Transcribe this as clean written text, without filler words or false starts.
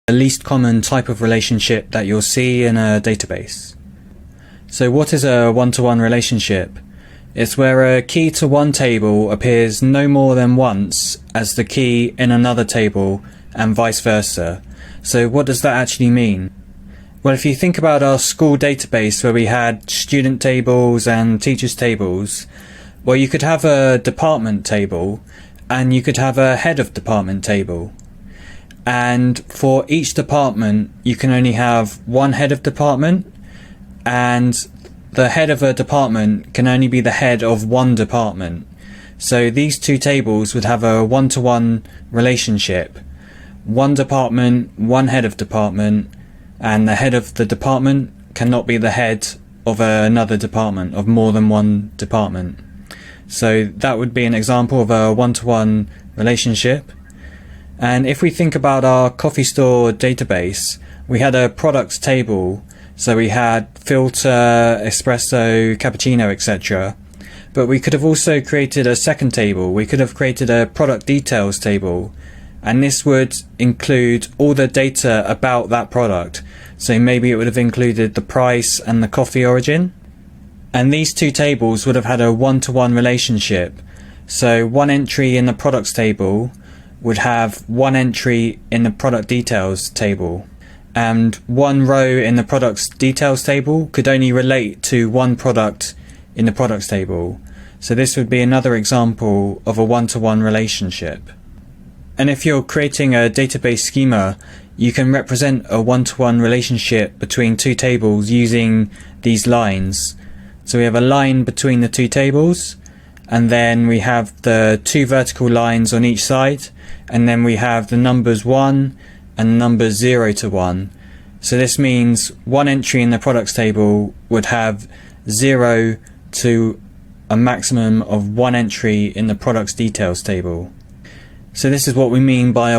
the least common type of relationship that you'll see in a database. So what is a one-to-one relationship? It's where a key to one table appears no more than once as the key in another table and vice versa. So what does that actually mean? Well, if you think about our school database where we had student tables and teachers tables, well, you could have a department table and you could have a head of department table. And for each department, you can only have one head of department, and the head of a department can only be the head of one department. So these two tables would have a one-to-one relationship. One department, one head of department, and the head of the department cannot be the head of another department, of more than one department. So that would be an example of a one-to-one relationship. And if we think about our coffee store database, we had a products table. So we had filter, espresso, cappuccino, etc. But we could have also created a second table. We could have created a product details table. And this would include all the data about that product. So maybe it would have included the price and the coffee origin. And these two tables would have had a one-to-one relationship. So one entry in the products table would have one entry in the product details table. And one row in the products details table could only relate to one product in the products table. So this would be another example of a one-to-one relationship. And if you're creating a database schema, you can represent a one-to-one relationship between two tables using these lines. So we have a line between the two tables, and then we have the two vertical lines on each side, and then we have the numbers 1 and numbers 0 to 1. So this means one entry in the products table would have 0 to a maximum of one entry in the products details table. So this is what we mean by